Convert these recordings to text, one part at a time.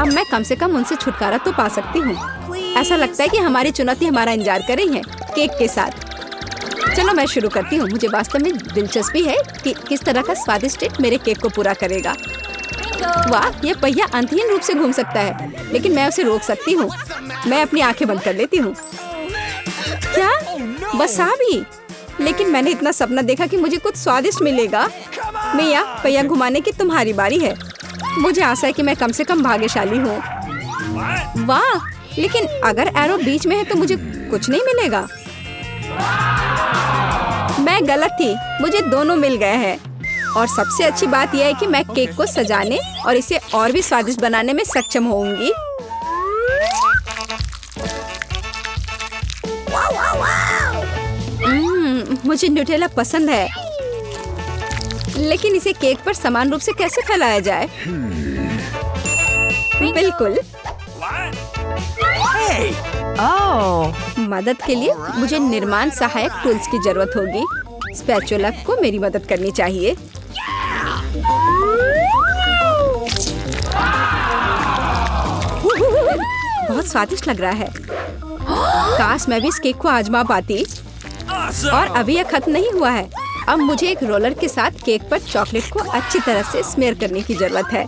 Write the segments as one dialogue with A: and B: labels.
A: अब मैं कम से कम उनसे छुटकारा तो पा सकती हूँ। ऐसा लगता है कि हमारी चुनौती हमारा इंतजार कर रही है केक के साथ। चलो मैं शुरू करती हूँ। मुझे वास्तव में दिलचस्पी है कि किस तरह का स्वादिष्ट ट्रीट मेरे केक को पूरा करेगा। वाह, ये पहिया अंतहीन रूप से घूम सकता है, लेकिन मैं उसे रोक सकती हूँ। मैं अपनी आंखें बंद कर लेती हूँ। क्या वसाबी? लेकिन मैंने इतना सपना देखा कि मुझे कुछ स्वादिष्ट मिलेगा। मिया, पहिया घुमाने की तुम्हारी बारी है। मुझे आशा है कि मैं कम से कम भाग्यशाली हूँ। वाह, लेकिन अगर एरो बीच में है तो मुझे कुछ नहीं मिलेगा। मैं गलत थी, मुझे दोनों मिल गए हैं। और सबसे अच्छी बात यह है कि मैं केक को सजाने और इसे और भी स्वादिष्ट बनाने में सक्षम होंगी। मुझे न्यूटेला पसंद है, लेकिन इसे केक पर समान रूप से कैसे फैलाया जाए? बिल्कुल। मदद के लिए मुझे निर्माण सहायक टूल्स की जरूरत होगी। स्पैचुला को मेरी मदद करनी चाहिए। बहुत स्वादिष्ट लग रहा है। काश मैं भी इस केक को आजमा पाती। और अभी यह खत्म नहीं हुआ है। अब मुझे एक रोलर के साथ केक पर चॉकलेट को अच्छी तरह से स्मेयर करने की जरूरत है।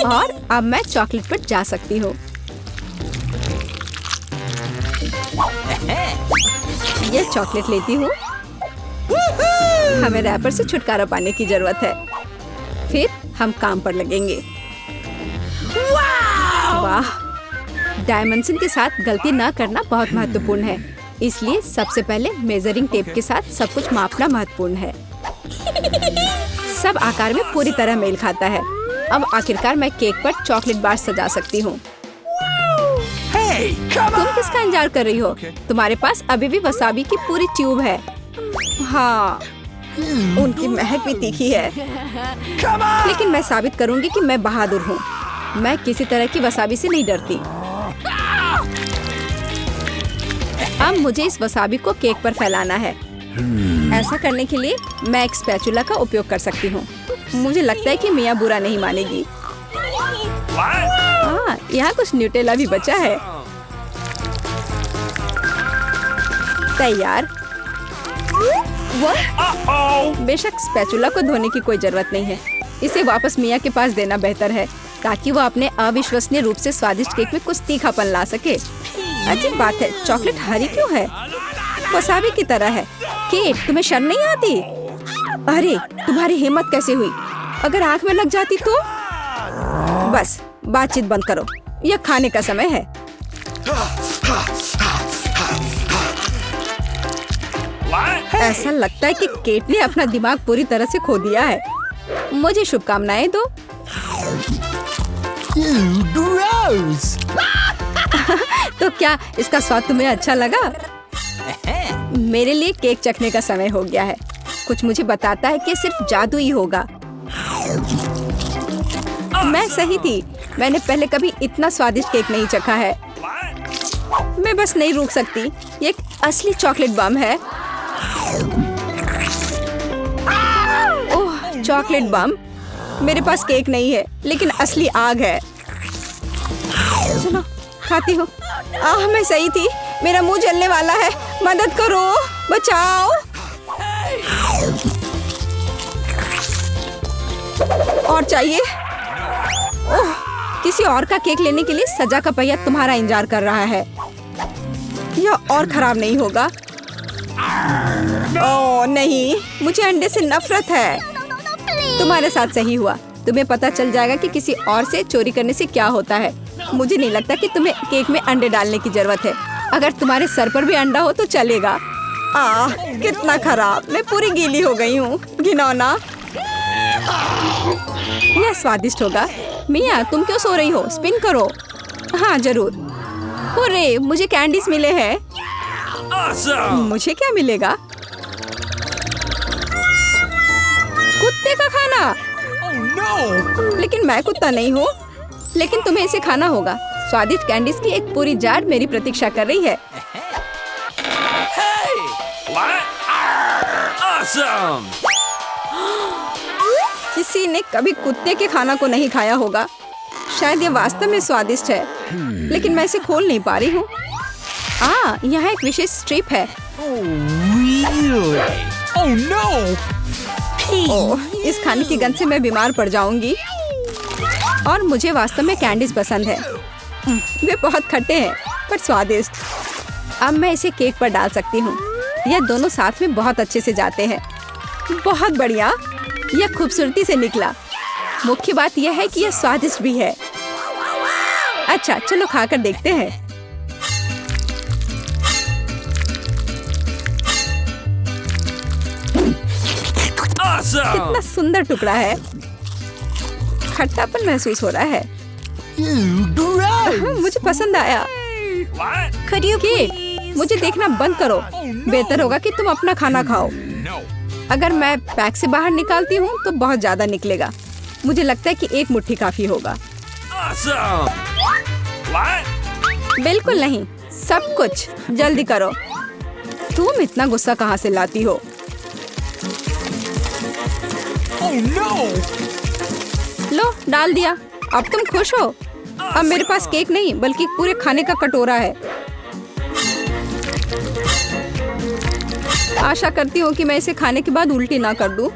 A: और अब मैं चॉकलेट पर जा सकती हूँ। यह चॉकलेट लेती हूँ। हमें रैपर से छुटकारा पाने की जरूरत है। फिर हम काम पर लगेंगे। वाह, डायमेंशन के साथ गलती ना करना बहुत महत्वपूर्ण है। इसलिए सबसे पहले मेजरिंग टेप के साथ सब कुछ मापना महत्वपूर्ण है। सब आकार में पूरी तरह मेल खाता है। अब आखिरकार मैं केक पर चॉकलेट बार सजा सकती हूँ। तुम किसका इंतजार कर रही हो? तुम्हारे पास अभी भी वसाबी की पूरी ट्यूब है। हाँ, उनकी महक भी तीखी है। लेकिन मैं साबित करूंगी कि मैं बहादुर हूँ। मैं किसी तरह की वसाबी से नहीं डरती। अब मुझे इस वसाबी को केक पर फैलाना है। ऐसा करने के लिए मैं एक स्पैचुला का उपयोग कर सकती हूँ। मुझे लगता है कि मिया बुरा नहीं मानेगी। यहाँ कुछ न्यूटेला भी बचा है। तैयार। बेशक स्पैचुला को धोने की कोई जरूरत नहीं है। इसे वापस मिया के पास देना बेहतर है, ताकि वो अपने अविश्वसनीय रूप से स्वादिष्ट केक में कुछ तीखापन ला सके। अजीब बात है, चॉकलेट हरी क्यों है? वसाबी की तरह है। केट, तुम्हें शर्म नहीं आती? अरे, तुम्हारी हिम्मत कैसे हुई? अगर आँख में लग जाती तो? बस, बातचीत बंद करो। यह खाने का समय है। ऐसा लगता है कि केट ने अपना दिमाग पूरी तरह से खो दिया है। मुझे शुभकामनाएं दो। तो क्या इसका स्वाद तुम्हें अच्छा लगा? मेरे लिए केक चखने का समय हो गया है। कुछ मुझे बताता है कि सिर्फ जादू ही होगा। मैं सही थी। मैंने पहले कभी इतना स्वादिष्ट केक नहीं चखा है। मैं बस नहीं रुक सकती। ये एक असली चॉकलेट बम है। ओह, चॉकलेट बम। मेरे पास केक नहीं है, लेकिन असली आग है। चलो, खाती हूँ। मैं सही थी। मेरा मुंह जलने वाला है। मदद करो, बचाओ। और चाहिए? ओह, किसी और का केक लेने के लिए सजा का पहिया तुम्हारा इंतजार कर रहा है। यह और खराब नहीं होगा। ओह नहीं, मुझे अंडे से नफरत है। तुम्हारे साथ सही हुआ। तुम्हें पता चल जाएगा कि किसी और से चोरी करने से क्या होता है। मुझे नहीं लगता कि तुम्हें केक में अंडे डालने की जरूरत है। अगर तुम्हारे सर पर भी अंडा हो तो चलेगा। कितना खराब। मैं पूरी गीली हो गई हूँ। घिनौना। यह स्वादिष्ट होगा। मिया, तुम क्यों सो रही हो? स्पिन करो। हाँ जरूर। हुर्रे, मुझे कैंडीज मिले हैं। मुझे क्या मिलेगा? कुत्ते का खाना। लेकिन मैं कुत्ता नहीं हूँ। लेकिन तुम्हें इसे खाना होगा। स्वादिष्ट कैंडीज की एक पूरी जार मेरी प्रतीक्षा कर रही है। किसी ने कभी कुत्ते के खाना को नहीं खाया होगा। शायद ये वास्तव में स्वादिष्ट है, लेकिन मैं इसे खोल नहीं पा रही हूँ। यहाँ एक विशेष स्ट्रिप है। ओह, इस खाने की गंध से मैं बीमार पड़ जाऊंगी। और मुझे वास्तव में कैंडीज पसंद है। वे बहुत खट्टे हैं पर स्वादिष्ट। अब मैं इसे केक पर डाल सकती हूँ। यह दोनों साथ में बहुत अच्छे से जाते हैं। बहुत बढ़िया, यह खूबसूरती से निकला। मुख्य बात यह है कि यह स्वादिष्ट भी है। अच्छा, चलो खाकर देखते हैं। कितना सुंदर टुकड़ा है। खट्टापन महसूस हो रहा है। मुझे पसंद आया। केक, मुझे देखना बंद करो। बेहतर होगा कि तुम अपना खाना खाओ। अगर मैं पैक से बाहर निकालती हूँ तो बहुत ज्यादा निकलेगा। मुझे लगता है कि एक मुट्ठी काफी होगा। बिल्कुल नहीं, सब कुछ जल्दी करो। तुम इतना गुस्सा कहाँ से लाती हो? लो, डाल दिया। अब तुम खुश हो? अब मेरे पास केक नहीं बल्कि पूरे खाने का कटोरा है। आशा करती हूँ कि मैं इसे खाने के बाद उल्टी ना कर दूं।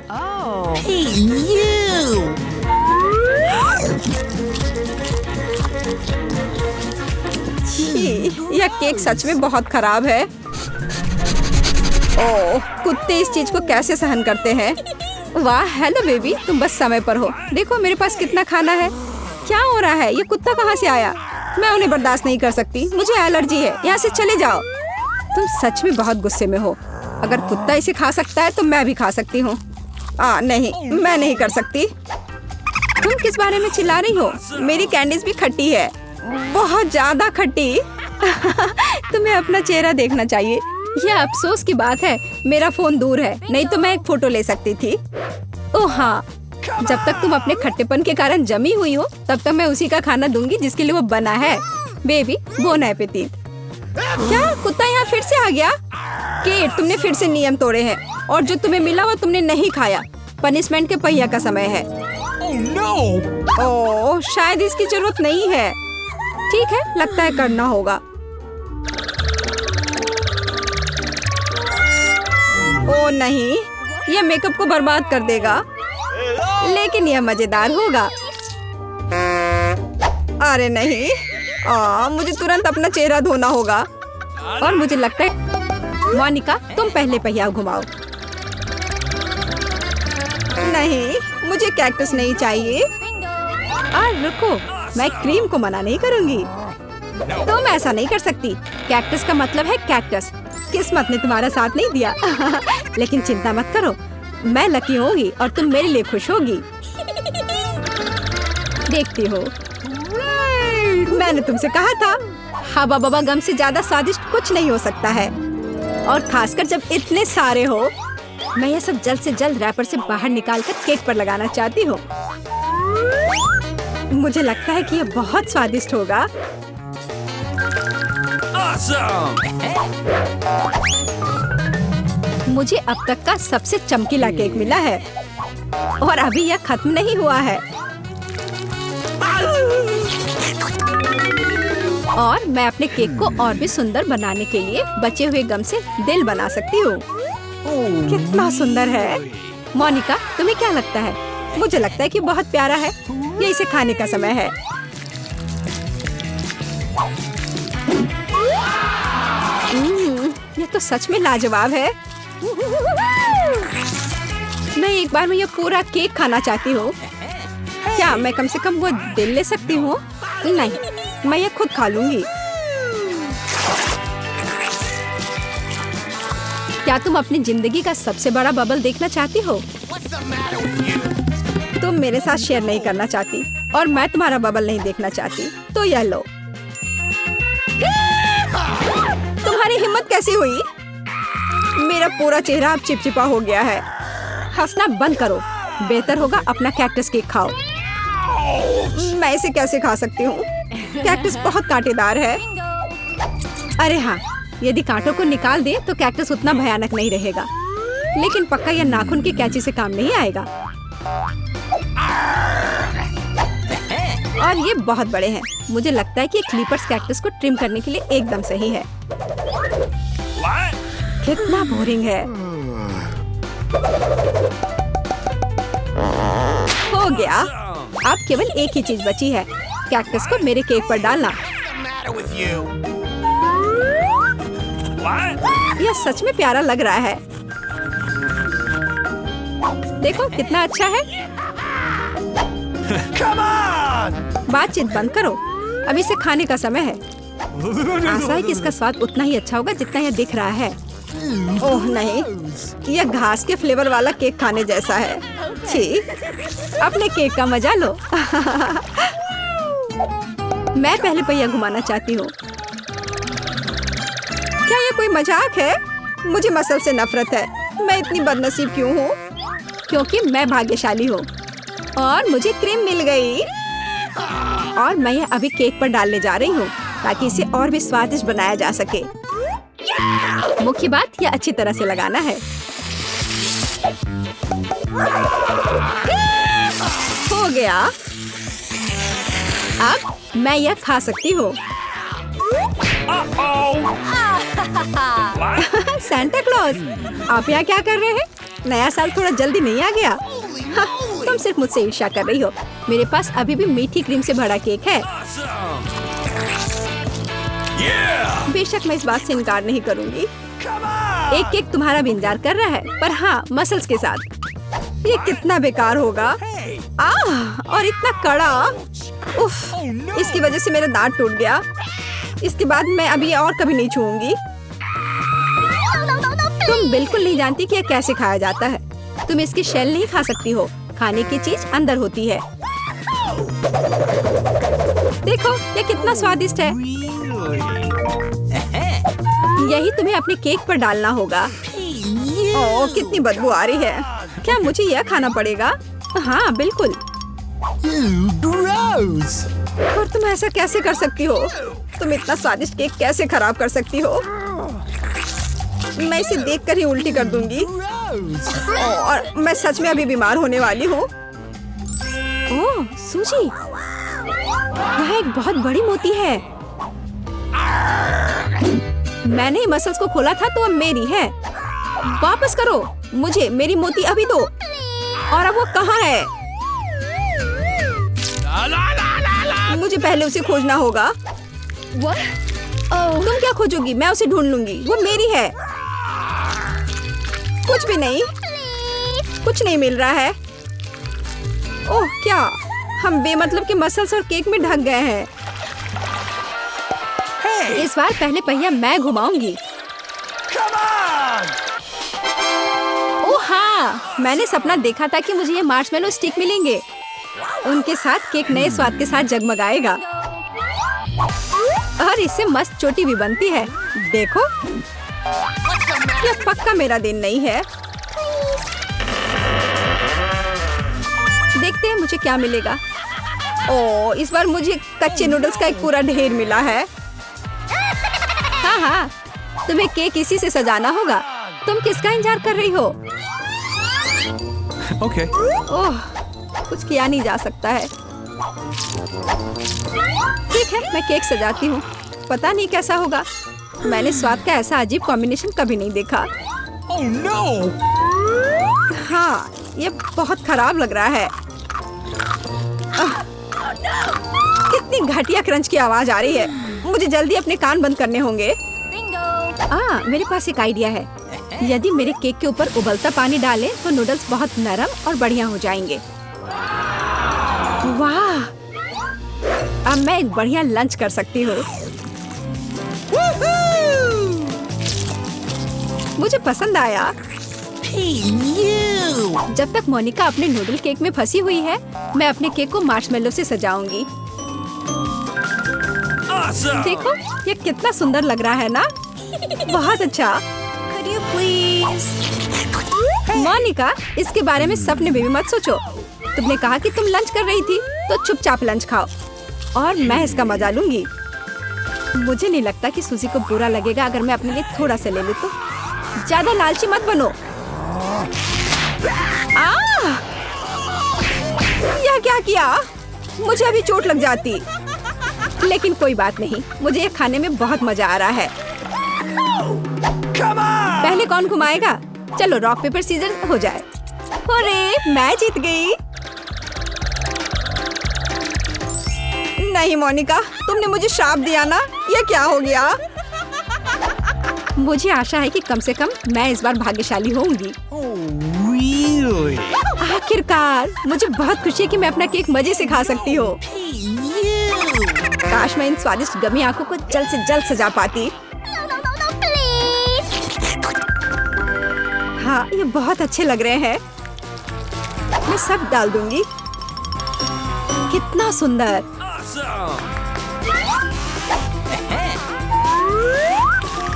A: यह केक सच में बहुत खराब है। ओह, कुत्ते इस चीज को कैसे सहन करते हैं? वाह, हेलो बेबी, तुम बस समय पर हो। देखो मेरे पास कितना खाना है। क्या हो रहा है? ये कुत्ता कहाँ से आया? मैं उन्हें बर्दाश्त नहीं कर सकती। मुझे एलर्जी है। यहाँ से चले जाओ। तुम सच में बहुत गुस्से में हो। अगर कुत्ता इसे खा सकता है तो मैं भी खा सकती हूँ। नहीं, मैं नहीं कर सकती। तुम किस बारे में चिल्ला रही हो? मेरी कैंडीज भी खट्टी है, बहुत ज्यादा खट्टी। तुम्हें अपना चेहरा देखना चाहिए। यह अफसोस की बात है, मेरा फोन दूर है, नहीं तो मैं एक फोटो ले सकती थी। ओह हाँ, जब तक तुम अपने खट्टेपन के कारण जमी हुई हो तब तक मैं उसी का खाना दूंगी जिसके लिए वो बना है। Baby, bone appétit. क्या कुत्ता यहाँ फिर से आ गया? केट, तुमने फिर से नियम तोड़े हैं और जो तुम्हें मिला वो तुमने नहीं खाया। पनिशमेंट के पहिया का समय है। ओह, शायद इसकी जरूरत नहीं है। ठीक है, लगता है करना होगा। ओह नहीं, यह मेकअप को बर्बाद कर देगा, लेकिन यह मजेदार होगा। अरे नहीं, मुझे तुरंत अपना चेहरा धोना होगा। और मुझे लगता है मोनिका, तुम पहले पहिया घुमाओ। नहीं, मुझे कैक्टस नहीं चाहिए। रुको, मैं क्रीम को मना नहीं करूंगी। तुम ऐसा नहीं कर सकती। कैक्टस का मतलब है कैक्टस। किस्मत ने तुम्हारा साथ नहीं दिया। लेकिन चिंता मत करो, मैं लकी होगी और तुम मेरे लिए खुश होगी। देखती हो, मैंने तुमसे कहा था। हवा बाबा गम से ज्यादा स्वादिष्ट कुछ नहीं हो सकता है, और खासकर जब इतने सारे हो। मैं यह सब जल्द से जल्द रैपर से बाहर निकालकर केक पर लगाना चाहती हूँ। मुझे लगता है कि यह बहुत स्वादिष्ट होगा। मुझे अब तक का सबसे चमकीला केक मिला है और अभी यह खत्म नहीं हुआ है। और मैं अपने केक को और भी सुंदर बनाने के लिए बचे हुए गम से दिल बना सकती हूँ। कितना सुंदर है। मोनिका, तुम्हें क्या लगता है? मुझे लगता है कि बहुत प्यारा है। ये इसे खाने का समय है। ये तो सच में लाजवाब है। मैं एक बार में यह पूरा केक खाना चाहती हूँ। क्या मैं कम से कम वो दिल ले सकती हूँ? नहीं, मैं ये खुद खा लूंगी। क्या तुम अपनी जिंदगी का सबसे बड़ा बबल देखना चाहती हो? तुम मेरे साथ शेयर नहीं करना चाहती और मैं तुम्हारा बबल नहीं देखना चाहती, तो यह लो। तुम्हारी हिम्मत कैसी हुई? मेरा पूरा चेहरा अब चिपचिपा हो गया है। हंसना बंद करो। बेहतर होगा अपना कैक्टस केक खाओ। मैं इसे कैसे खा सकती हूँ? कैक्टस बहुत कांटेदार है। अरे हाँ, यदि कांटों को निकाल दे तो कैक्टस उतना भयानक नहीं रहेगा, लेकिन पक्का यह नाखून की कैंची से काम नहीं आएगा। और ये बहुत बड़े हैं। मुझे लगता है कि क्लिपर्स कैक्टस को ट्रिम करने के लिए एकदम सही है। कितना बोरिंग है। हो गया। अब केवल एक ही चीज बची है, कैक्टस को मेरे केक पर डालना। यह सच में प्यारा लग रहा है। देखो कितना अच्छा है। बातचीत बंद करो, अब इसे खाने का समय है। आशा है कि इसका स्वाद उतना ही अच्छा होगा जितना यह दिख रहा है। ओह नहीं, यह घास के फ्लेवर वाला केक खाने जैसा है। छी, अपने केक का मजा लो। मैं पहले पहिया घुमाना चाहती हूँ। क्या ये कोई मजाक है? मुझे मसल से नफरत है। मैं इतनी बदनसीब क्यों हूँ? क्योंकि मैं भाग्यशाली हूँ और मुझे क्रीम मिल गई। और मैं यह अभी केक पर डालने जा रही हूँ ताकि इसे और भी स्वादिष्ट बनाया जा सके। मुख्य बात यह अच्छी तरह से लगाना है। हो गया। अब मैं यह खा सकती हूँ। सांता क्लॉज, आप यहाँ क्या कर रहे हैं? नया साल थोड़ा जल्दी नहीं आ गया? हाँ, तुम सिर्फ मुझसे ईर्ष्या कर रही हो। मेरे पास अभी भी मीठी क्रीम से भरा केक है। बेशक मैं इस बात से इनकार नहीं करूंगी। एक केक तुम्हारा भी इंतजार कर रहा है, पर हाँ, मसल्स के साथ। ये कितना बेकार होगा। और इतना कड़ा। उफ, इसकी वजह से मेरा दांत टूट गया। इसके बाद मैं अभी ये और कभी नहीं छूऊंगी। तुम बिल्कुल नहीं जानती कि यह कैसे खाया जाता है। तुम इसकी शेल नहीं खा सकती हो। खाने की चीज अंदर होती है। देखो ये कितना स्वादिष्ट है। यही तुम्हें अपने केक पर डालना होगा। ओह, कितनी बदबू आ रही है। क्या मुझे यह खाना पड़ेगा? हाँ बिल्कुल। और तुम ऐसा कैसे कर सकती हो? तुम इतना स्वादिष्ट केक कैसे खराब कर सकती हो? मैं इसे देखकर ही उल्टी कर दूंगी। और मैं सच में अभी बीमार होने वाली हूँ। ओह सूजी, यह एक बहुत बड़ी मोती है। मैंने ही मसल्स को खोला था तो अब मेरी है। वापस करो मुझे मेरी मोती अभी दो। और अब वो कहाँ है? मुझे पहले उसे खोजना होगा। तुम क्या खोजोगी? मैं उसे ढूंढ लूंगी। वो मेरी है। कुछ भी नहीं, कुछ नहीं मिल रहा है। ओह क्या, हम बेमतलब के मसल्स और केक में ढक गए हैं। इस बार पहले पहिया मैं घुमाऊंगी। ओह हाँ, मैंने सपना देखा था कि मुझे ये मार्शमेलो स्टिक मिलेंगे। उनके साथ केक नए स्वाद के साथ जगमगाएगा और इससे मस्त चोटी भी बनती है। देखो, यह पक्का मेरा दिन नहीं है। देखते हैं मुझे क्या मिलेगा। ओह, इस बार मुझे कच्चे नूडल्स का एक पूरा ढेर मिला है। हाँ हाँ, तुम्हें केक इसी से सजाना होगा। तुम किसका इंतजार कर रही हो?
B: Okay.
A: ओह, कुछ किया नहीं जा सकता है। ठीक है, मैं केक सजाती हूँ। पता नहीं कैसा होगा। मैंने स्वाद का ऐसा अजीब कॉम्बिनेशन कभी नहीं देखा।
B: Oh no!
A: हाँ, ये बहुत खराब लग रहा है। कितनी घटिया क्रंच की आवाज आ रही है। मुझे जल्दी अपने कान बंद करने होंगे। मेरे पास एक आइडिया है। यदि मेरे केक के ऊपर उबलता पानी डालें तो नूडल्स बहुत नरम और बढ़िया हो जाएंगे। वाह! अब मैं एक बढ़िया लंच कर सकती हूँ। मुझे पसंद आया। जब तक मोनिका अपने नूडल केक में फंसी हुई है, मैं अपने केक को मार्शमेलो से सजाऊंगी।
B: Awesome!
A: देखो, ये कितना सुंदर लग रहा है ना? बहुत अच्छा। मोनिका, इसके बारे में सपने में भी मत सोचो। तुमने कहा कि तुम लंच कर रही थी, तो चुपचाप लंच खाओ और मैं इसका मजा लूंगी। मुझे नहीं लगता कि सूजी को बुरा लगेगा अगर मैं अपने लिए थोड़ा सा ले लूं तो। ज्यादा लालची मत बनो। क्या किया? मुझे अभी चोट लग जाती। लेकिन कोई बात नहीं, मुझे ये खाने में बहुत मजा आ रहा है। पहले कौन घुमाएगा? चलो रॉक पेपर सीजर हो जाए। अरे मैं जीत गई। नहीं मोनिका, तुमने मुझे श्राप दिया ना, ये क्या हो गया? मुझे आशा है कि कम से कम मैं इस बार भाग्यशाली होंगी।
B: Really?
A: आखिरकार मुझे बहुत खुशी है कि मैं अपना केक मजे से खा सकती हूँ। काश मैं इन स्वादिष्ट गमी आंखों को जल्द से जल्द सजा पाती। हाँ, ये बहुत अच्छे लग रहे हैं। मैं सब डाल दूंगी। कितना सुंदर।
B: Awesome!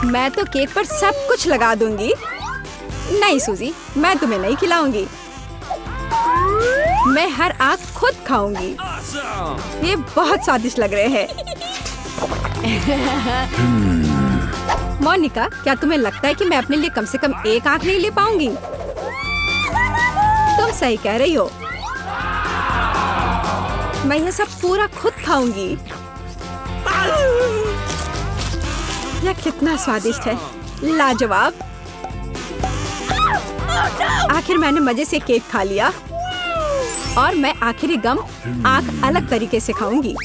A: मैं तो केक पर सब कुछ लगा दूंगी। नहीं सूजी, मैं तुम्हें नहीं खिलाऊंगी। मैं हर आंख खुद खाऊंगी।
B: Awesome!
A: ये बहुत स्वादिष्ट लग रहे हैं। मोनिका, क्या तुम्हें लगता है कि मैं अपने लिए कम से कम एक आंख नहीं ले पाऊंगी? तुम सही कह रही हो। मैं ये सब पूरा खुद खाऊंगी। यह कितना स्वादिष्ट है, लाजवाब। आखिर मैंने मजे से केक खा लिया और मैं आखिरी गम आंख अलग तरीके से खाऊंगी।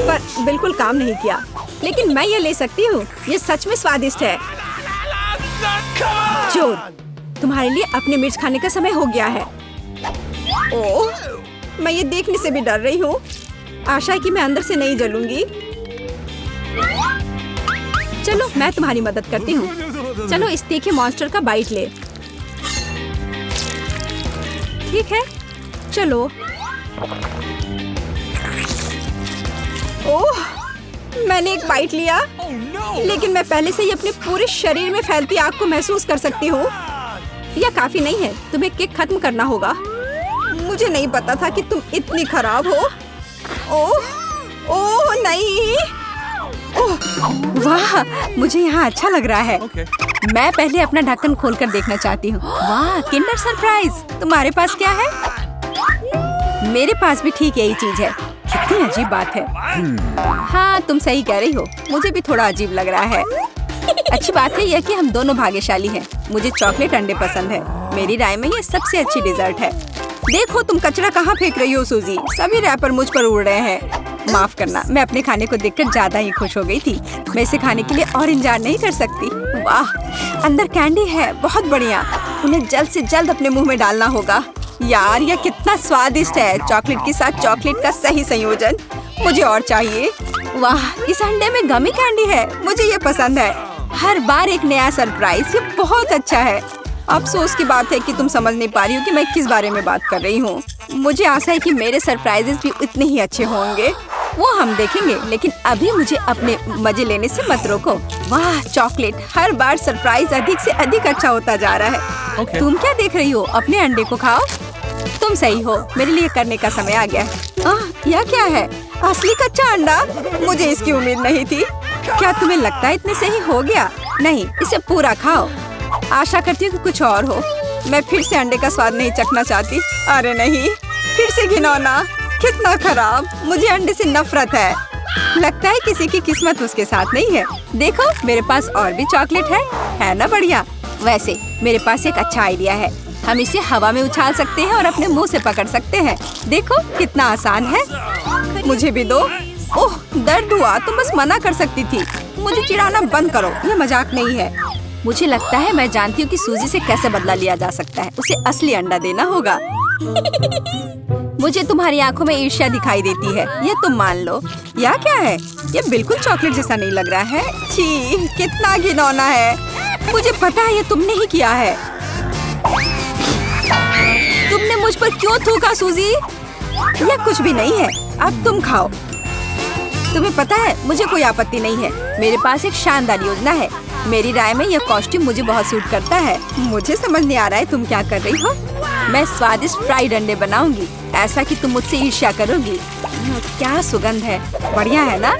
A: पर बिल्कुल काम नहीं किया, लेकिन मैं ये ले सकती हूँ। ये सच में स्वादिष्ट है। जोर, तुम्हारे लिए अपने मिर्च खाने का समय हो गया है। ओह, मैं ये देखने से भी डर रही हूँ। आशा है कि मैं अंदर से नहीं जलूंगी। चलो मैं तुम्हारी मदद करती हूँ। चलो इस तीखे मॉन्स्टर का बाइट ले। ठीक है, चलो। ओह, मैंने एक बाइट लिया,
B: Oh no!
A: लेकिन मैं पहले से ही अपने पूरे शरीर में फैलती आग को महसूस कर सकती हूँ। यह काफी नहीं है, तुम्हें केक खत्म करना होगा। मुझे नहीं पता था कि तुम इतनी खराब हो। ओह, ओह नहीं। ओह, वाह, मुझे यहाँ अच्छा लग रहा है।
B: Okay.
A: मैं पहले अपना ढक्कन खोलकर देखना चाहती हूँ। वाह, किंडर सरप्राइज। तुम्हारे पास क्या है? मेरे पास भी ठीक यही चीज है। कितनी अजीब बात है। हाँ, तुम सही कह रही हो। मुझे भी थोड़ा अजीब लग रहा है। अच्छी बात है यह कि हम दोनों भाग्यशाली हैं। मुझे चॉकलेट अंडे पसंद है। मेरी राय में ये सबसे अच्छी डिजर्ट है। देखो तुम कचरा कहाँ फेंक रही हो सूजी। सभी रैपर मुझ पर उड़ रहे हैं। माफ करना, मैं अपने खाने को देखकर ज्यादा ही खुश हो गई थी। मैं इसे खाने के लिए और इंतजार नहीं कर सकती। वाह, अंदर कैंडी है, बहुत बढ़िया। उन्हें जल्द से जल्द अपने मुंह में डालना होगा। यार, यह कितना स्वादिष्ट है। चॉकलेट के साथ चॉकलेट का सही संयोजन। मुझे और चाहिए। वाह, इस अंडे में गमी कैंडी है। मुझे ये पसंद है। हर बार एक नया सरप्राइज। ये बहुत अच्छा है। अफसोस की बात है कि तुम समझ नहीं पा रही हो कि मैं किस बारे में बात कर रही हूँ। मुझे आशा है कि मेरे सरप्राइजेस भी उतने ही अच्छे होंगे। वो हम देखेंगे, लेकिन अभी मुझे अपने मजे लेने से मत रोको। वाह, चॉकलेट। हर बार सरप्राइज अधिक से अधिक अच्छा होता जा रहा है।
B: Okay.
A: तुम क्या देख रही हो? अपने अंडे को खाओ। तुम सही हो, मेरे लिए करने का समय आ गया। यह क्या है? असली कच्चा अंडा? मुझे इसकी उम्मीद नहीं थी। क्या तुम्हें लगता है इतने से ही हो गया? नहीं, इसे पूरा खाओ। आशा करती हूँ कि कुछ और हो। मैं फिर से अंडे का स्वाद नहीं चखना चाहती। अरे नहीं, फिर से घिनौना। कितना खराब। मुझे अंडे से नफरत है। लगता है किसी की किस्मत उसके साथ नहीं है। देखो, मेरे पास और भी चॉकलेट है ना? बढ़िया। वैसे मेरे पास एक अच्छा आइडिया है। हम इसे हवा में उछाल सकते हैं और अपने मुंह से पकड़ सकते हैं। देखो कितना आसान है। मुझे भी दो। ओह, दर्द हुआ। तुम बस मना कर सकती थी। मुझे चिढ़ाना बंद करो, ये मजाक नहीं है। मुझे लगता है मैं जानती हूँ कि सूजी से कैसे बदला लिया जा सकता है। उसे असली अंडा देना होगा। मुझे तुम्हारी आंखों में ईर्ष्या दिखाई देती है, ये तुम मान लो। यह क्या है? ये बिल्कुल चॉकलेट जैसा नहीं लग रहा है। छी, कितना घिनौना है। मुझे पता है ये तुमने ही किया है। तुमने मुझ पर क्यों थूका सूजी? यह कुछ भी नहीं है। अब तुम खाओ। तुम्हें पता है, मुझे कोई आपत्ति नहीं है। मेरे पास एक शानदार योजना है। मेरी राय में यह कॉस्ट्यूम मुझे बहुत सूट करता है। मुझे समझ नहीं आ रहा है तुम क्या कर रही हो। मैं स्वादिष्ट फ्राइड अंडे बनाऊंगी, ऐसा कि तुम मुझसे ईर्ष्या करोगी। क्या सुगंध है, बढ़िया है ना?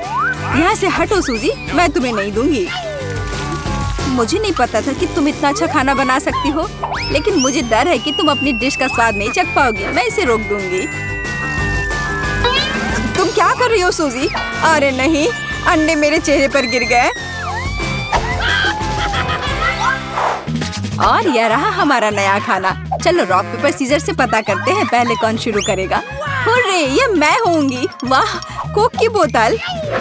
A: यहाँ से हटो सूजी, मैं तुम्हें नहीं दूंगी। मुझे नहीं पता था कि तुम इतना अच्छा खाना बना सकती हो, लेकिन मुझे डर है कि तुम अपनी डिश का स्वाद नहीं चख पाओगी। मैं इसे रोक दूंगी। तुम क्या कर रही हो सूजी? अरे नहीं, अंडे मेरे चेहरे पर गिर गए। और यह रहा हमारा नया खाना। चलो रॉक पेपर सीजर से पता करते हैं पहले कौन शुरू करेगा। हुर्रे, ये मैं होंगी। वाह, कोक की बोतल।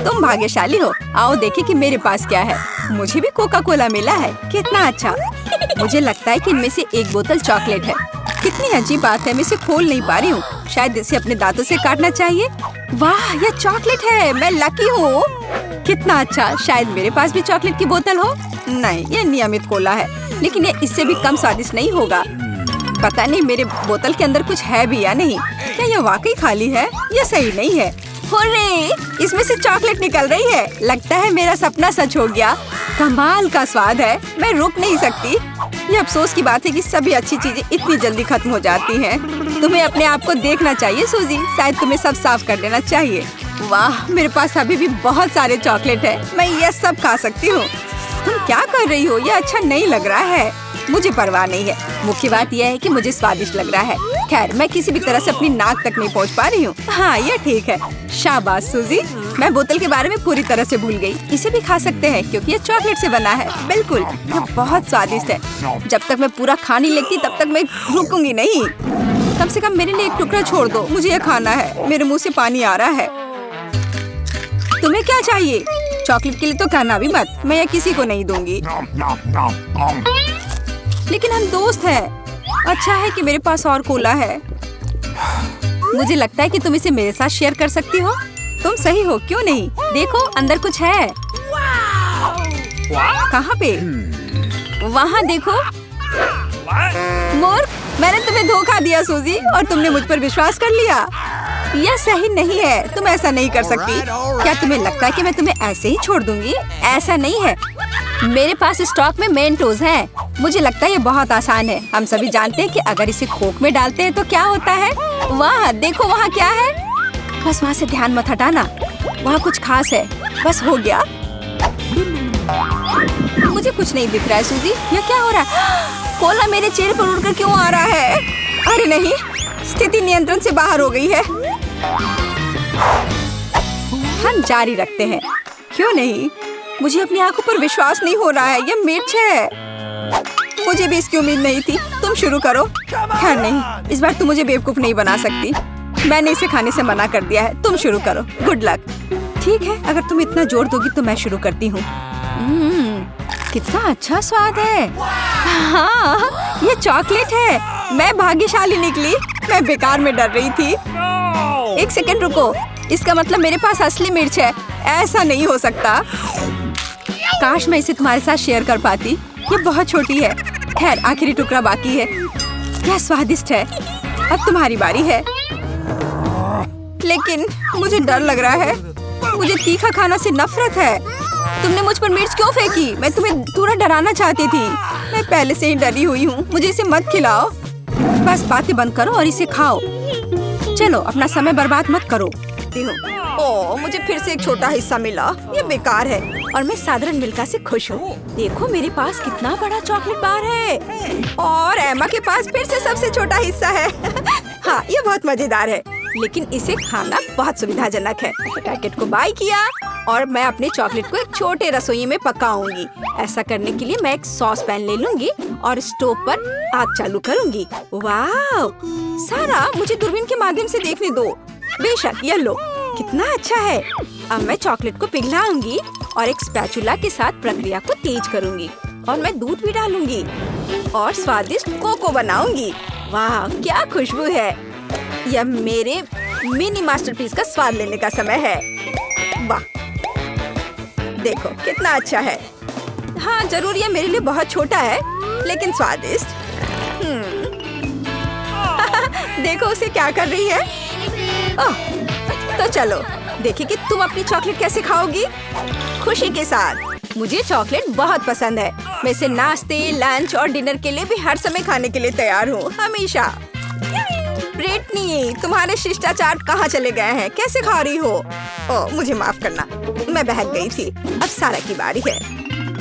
A: तुम भाग्यशाली हो। आओ देखें कि मेरे पास क्या है। मुझे भी कोका कोला मिला है। कितना अच्छा। मुझे लगता है कि इनमें से एक बोतल चॉकलेट है। कितनी अजीब बात है, मैं इसे खोल नहीं पा रही हूँ। शायद इसे अपने दांतों से काटना चाहिए। वाह, यह चॉकलेट है। मैं लकी हूँ। कितना अच्छा। शायद मेरे पास भी चॉकलेट की बोतल हो। नहीं, यह नियमित कोला है, लेकिन यह इससे भी कम स्वादिष्ट नहीं होगा। पता नहीं मेरे बोतल के अंदर कुछ है भी या नहीं। क्या यह वाकई खाली है? यह सही नहीं है। हुर्रे, इसमें से चॉकलेट निकल रही है। लगता है मेरा सपना सच हो गया। कमाल का स्वाद है। मैं रुक नहीं सकती। ये अफसोस की बात है कि सभी अच्छी चीजें इतनी जल्दी खत्म हो जाती हैं। तुम्हें अपने आप को देखना चाहिए सूजी। शायद तुम्हें सब साफ कर देना चाहिए। वाह, मेरे पास अभी भी बहुत सारे चॉकलेट है। मैं ये सब खा सकती हूँ। तुम क्या कर रही हो? ये अच्छा नहीं लग रहा है। मुझे परवाह नहीं है। मुख्य बात यह है कि मुझे स्वादिष्ट लग रहा है। खैर, मैं किसी भी तरह से अपनी नाक तक नहीं पहुंच पा रही हूँ। हाँ, ये ठीक है। शाबाश सूजी। मैं बोतल के बारे में पूरी तरह से भूल गई। इसे भी खा सकते हैं क्योंकि ये चॉकलेट से बना है। बिल्कुल, ये बहुत स्वादिष्ट है। जब तक मैं पूरा खा नहीं लेती तब तक मैं रुकूंगी नहीं। कम से कम मेरे लिए एक टुकड़ा छोड़ दो। मुझे ये खाना है। मेरे मुंह से पानी आ रहा है। तुम्हें क्या चाहिए? चॉकलेट के लिए तो कहना भी मत। मैं ये किसी को नहीं दूंगी। लेकिन हम दोस्त हैं। अच्छा है कि मेरे पास और कोला है। मुझे लगता है कि तुम इसे मेरे साथ शेयर कर सकती हो। तुम सही हो, क्यों नहीं? देखो, अंदर कुछ है। कहाँ पे? वहाँ देखो। मूर्ख, मैंने तुम्हें धोखा दिया सूजी, और तुमने मुझ पर विश्वास कर लिया। यह सही नहीं है। तुम ऐसा नहीं कर सकती। क्या तुम्हें लगता है कि मैं तुम्हें ऐसे ही छोड़ दूंगी? ऐसा नहीं है। मेरे पास स्टॉक में मेंटोस हैं। मुझे लगता है ये बहुत आसान है। हम सभी जानते हैं कि अगर इसे कोक में डालते हैं तो क्या होता है। वाह, देखो वहाँ क्या है। बस वहाँ से ध्यान मत हटाना। वहाँ कुछ खास है। बस हो गया। मुझे कुछ नहीं दिख रहा है सूजी। यह क्या हो रहा है? कोला मेरे चेहरे पर उड़कर क्यों आ रहा है? अरे नहीं, स्थिति नियंत्रण से बाहर हो गई है। हम जारी रखते हैं, क्यों नहीं? मुझे अपनी आंखों पर विश्वास नहीं हो रहा है। ये मिर्च है। मुझे भी इसकी उम्मीद नहीं थी। तुम शुरू करो। खैर नहीं, इस बार तुम मुझे बेवकूफ नहीं बना सकती। मैंने इसे खाने से मना कर दिया है। तुम शुरू करो। Good luck. ठीक है, अगर तुम इतना जोर दोगी तो मैं शुरू करती हूँ। कितना अच्छा स्वाद है। हाँ, ये चॉकलेट है। मैं भाग्यशाली निकली। मैं बेकार में डर रही थी। एक सेकंड रुको। इसका मतलब मेरे पास असली मिर्च है। ऐसा नहीं हो सकता। काश मैं इसे तुम्हारे साथ शेयर कर पाती। ये बहुत छोटी है। खैर, आखिरी टुकड़ा बाकी है। यह स्वादिष्ट है। अब तुम्हारी बारी है। लेकिन मुझे डर लग रहा है। मुझे तीखा खाना से नफरत है। तुमने मुझ पर मिर्च क्यों फेंकी? मैं तुम्हें थोड़ा डराना चाहती थी। मैं पहले से ही डरी हुई हूँ। मुझे इसे मत खिलाओ। बस बातें बंद करो और इसे खाओ। चलो, अपना समय बर्बाद मत करो। ओह, मुझे फिर से एक छोटा हिस्सा मिला। ये बेकार है और मैं साधारण मिल्का से खुश हूँ। देखो, मेरे पास कितना बड़ा चॉकलेट बार है और एमा के पास फिर से सबसे छोटा हिस्सा है। हाँ, ये बहुत मजेदार है, लेकिन इसे खाना बहुत सुविधाजनक है। पैकेट को बाय किया और मैं अपने चॉकलेट को एक छोटे रसोई में पकाऊंगी। ऐसा करने के लिए मैं एक सॉस पैन ले लूंगी और स्टोव पर आग चालू करूंगी। वाह, सारा मुझे दूरबीन के माध्यम से देखने दो। बेशक, ये लो, कितना अच्छा है। अब मैं चॉकलेट को पिघलाऊंगी और एक स्पैचुला के साथ प्रक्रिया को तेज करूंगी और मैं दूध भी डालूंगी और स्वादिष्ट कोको बनाऊंगी। वाह, क्या खुशबू है। यह मेरे मिनी मास्टरपीस का स्वाद लेने का समय है। वाह, देखो कितना अच्छा है। हाँ, जरूर यह मेरे लिए बहुत छोटा है, लेकिन स्वादिष्ट। देखो उसे क्या कर रही है। ओह, तो चलो देखिए कि तुम अपनी चॉकलेट कैसे खाओगी। खुशी के साथ। मुझे चॉकलेट बहुत पसंद है। मैं इसे नाश्ते, लंच और डिनर के लिए भी हर समय खाने के लिए तैयार हूँ, हमेशा। ब्रिटनी, तुम्हारे शिष्टाचार कहाँ चले गए हैं? कैसे खा रही हो? मुझे माफ करना, मैं बहक गई थी। अब सारा की बारी है।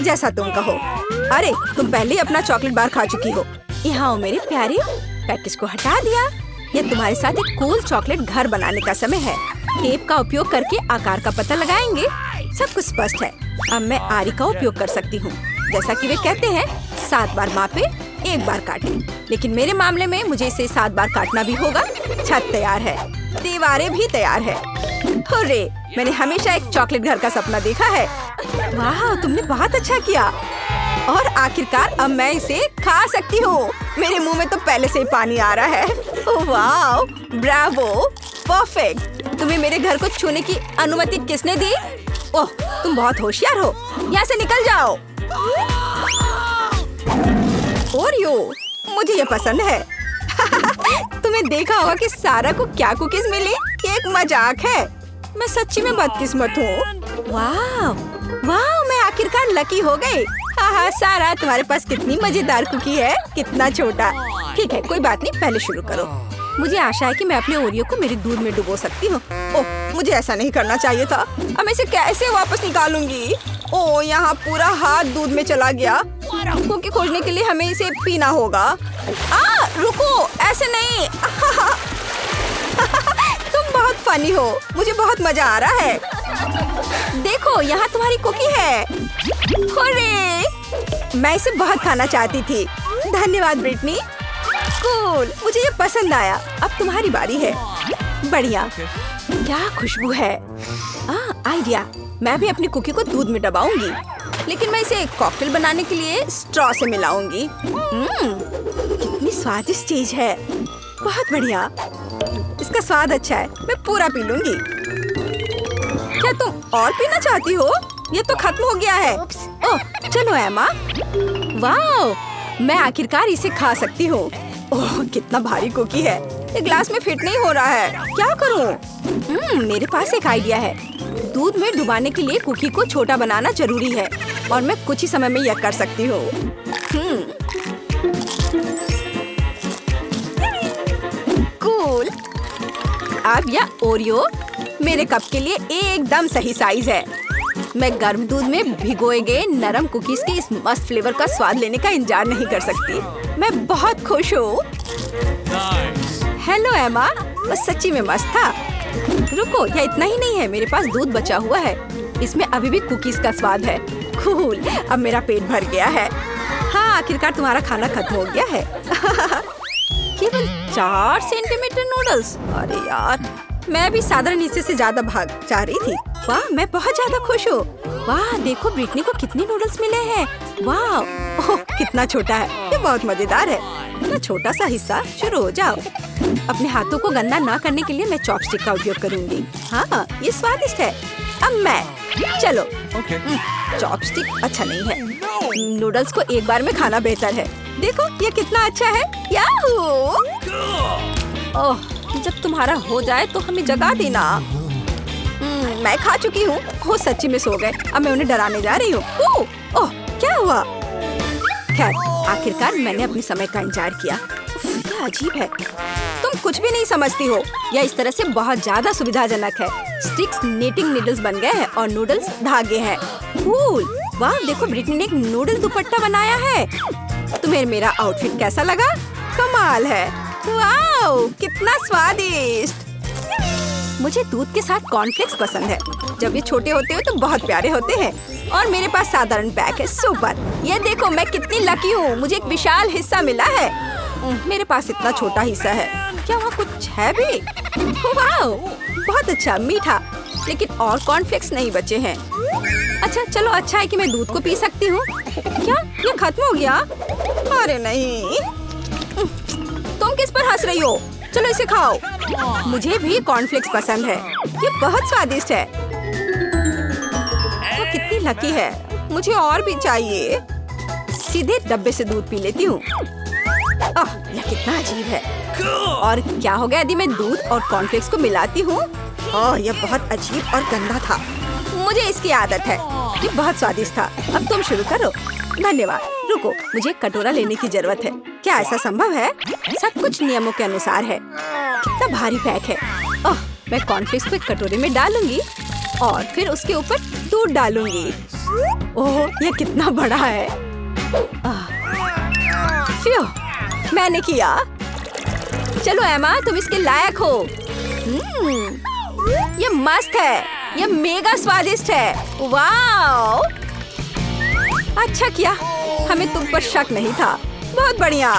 A: जैसा तुम कहो। अरे तुम पहले ही अपना चॉकलेट बार खा चुकी हो। यहाँ हो मेरे प्यारे, पैकेज को हटा दिया। ये तुम्हारे साथ एक कूल चॉकलेट घर बनाने का समय है। टेप का उपयोग करके आकार का पता लगाएंगे। सब कुछ स्पष्ट है। अब मैं आरी का उपयोग कर सकती हूँ। जैसा कि वे कहते हैं, 7 बार मापे, 1 बार काटे। लेकिन मेरे मामले में मुझे इसे 7 बार काटना भी होगा। छत तैयार है, दीवारें भी तैयार है। हुर्रे! मैंने हमेशा एक चॉकलेट घर का सपना देखा है। वाह, तुमने बहुत अच्छा किया। और आखिरकार अब मैं इसे खा सकती हूँ। मेरे मुंह में तो पहले से ही पानी आ रहा है। वाह, ब्रावो, परफेक्ट। तुम्हें मेरे घर को छूने की अनुमति किसने दी? ओह, तुम बहुत होशियार हो। यहाँ से निकल जाओ। ओरियो, मुझे ये पसंद है। तुम्हें देखा होगा कि सारा को क्या कुकीज मिली? ये एक मजाक है। मैं सच्ची में बदकिस्मत हूँ। वाह, वाह, मैं आखिरकार लकी हो गई। हाँ, सारा, तुम्हारे पास कितनी मजेदार कुकी है। कितना छोटा। ठीक है, कोई बात नहीं, पहले शुरू करो। मुझे आशा है कि मैं अपने ओरियो को मेरे दूध में डुबो सकती हूँ। ओह, मुझे ऐसा नहीं करना चाहिए था। अब मैं इसे कैसे वापस निकालूंगी? ओह, यहाँ पूरा हाथ दूध में चला गया। कुकी खोजने के लिए हमें इसे पीना होगा। रुको, ऐसे नहीं। तुम बहुत फनी हो। मुझे बहुत मजा आ रहा है। देखो, यहाँ तुम्हारी कुकी है। हुर्रे! मैं इसे बहुत खाना चाहती थी। धन्यवाद ब्रिटनी। कूल, मुझे ये पसंद आया। अब तुम्हारी बारी है। बढ़िया। क्या खुशबू है। आइडिया। मैं भी अपनी कुकी को दूध में डबाऊंगी, लेकिन मैं इसे एक कॉकटेल बनाने के लिए स्ट्रॉ से मिलाऊंगी। कितनी स्वादिष्ट चीज है। बहुत बढ़िया। इसका स्वाद अच्छा है। मैं पूरा पी लूंगी। क्या तुम और पीना चाहती हो? ये तो खत्म हो गया है। ओह, चलो एमा। वाह, मैं आखिरकार इसे खा सकती हूँ। ओह, कितना भारी कुकी है। ये ग्लास में फिट नहीं हो रहा है। क्या करूँ? मेरे पास एक आइडिया है। दूध में डुबाने के लिए कुकी को छोटा बनाना जरूरी है, और मैं कुछ ही समय में यह कर सकती हूँ। कूल। अब यह ओरियो मेरे कप के लिए एकदम सही साइज है। मैं गर्म दूध में भिगोए गए नरम कुकीज के इस मस्त फ्लेवर का स्वाद लेने का इंतजार नहीं कर सकती। मैं बहुत खुश हूँ। हेलो एमा, बस सच्ची में मस्त था। रुको, यह इतना ही नहीं है। मेरे पास दूध बचा हुआ है। इसमें अभी भी कुकीज का स्वाद है। कूल, अब मेरा पेट भर गया है। हाँ, आखिरकार तुम्हारा खाना खत्म हो गया है। केवल 4 सेंटीमीटर नूडल्स। अरे यार, मैं भी साधारण हिस्से से ज्यादा भाग जा रही थी। वाह, मैं बहुत ज्यादा खुश हूँ। वाह, देखो ब्रिटनी को कितने नूडल्स मिले हैं। वाह, ओह, कितना छोटा है। ये बहुत मजेदार है। इतना छोटा सा हिस्सा। शुरू हो जाओ। अपने हाथों को गंदा ना करने के लिए मैं चॉपस्टिक का उपयोग करूंगी। हाँ, ये स्वादिष्ट है। अब मैं, चलो। चॉपस्टिक अच्छा नहीं है। नूडल्स को एक बार में खाना बेहतर है। देखो, ये कितना अच्छा है। याहू! ओह, जब तुम्हारा हो जाए तो हमें जगा देना। मैं खा चुकी हूँ। वो सच्ची में सो गए। अब मैं उन्हें डराने जा रही हूँ। ओह, क्या हुआ? खैर, आखिरकार मैंने अपने समय का इंतजार किया। क्या अजीब है। तुम कुछ भी नहीं समझती हो। यह इस तरह से बहुत ज्यादा सुविधाजनक है। स्टिक्स नीटिंग नीडल्स बन गए हैं और नूडल्स धागे हैं। कूल। वाह, देखो ब्रिटनी ने एक नूडल दुपट्टा बनाया है। तुम्हें मेरा आउटफिट कैसा लगा? कमाल है। वाह, कितना स्वादिष्ट। मुझे दूध के साथ कॉर्नफ्लेक्स पसंद है। जब ये छोटे होते हैं तो बहुत प्यारे होते हैं। और मेरे पास साधारण पैक है। सुपर। ये देखो, मैं कितनी लकी हूँ। मुझे एक विशाल हिस्सा मिला है। मेरे पास इतना छोटा हिस्सा है। क्या वहाँ कुछ है भी? वाह, बहुत अच्छा, मीठा। लेकिन और कॉर्नफ्लेक्स नहीं बचे हैं। अच्छा, चलो, अच्छा है कि मैं दूध को पी सकती हूँ। क्या ये खत्म हो गया? अरे नहीं। तुम किस पर हंस रही हो? चलो इसे खाओ। मुझे भी कॉर्नफ्लेक्स पसंद है। ये बहुत स्वादिष्ट है। वो कितनी लकी है। मुझे और भी चाहिए। सीधे डब्बे से दूध पी लेती हूँ। यह कितना अजीब है। और क्या हो गया यदि मैं दूध और कॉर्नफ्लेक्स को मिलाती हूँ? यह बहुत अजीब और गंदा था। मुझे इसकी आदत है। ये बहुत स्वादिष्ट था। अब तुम शुरू करो। धन्यवाद। रुको, मुझे कटोरा लेने की जरूरत है। क्या ऐसा संभव है? सब कुछ नियमों के अनुसार है। कितना भारी पैक है। मैं कॉर्नफ्लेक्स को एक कटोरे में डालूंगी और फिर उसके ऊपर दूध डालूंगी। ओह, यह कितना बड़ा है। फ्यू, मैंने किया। चलो एमा, तुम इसके लायक हो। ये मस्त है, ये मेगा स्वादिष्ट है। वाओ, अच्छा किया, हमें तुम पर शक नहीं था। बहुत बढ़िया।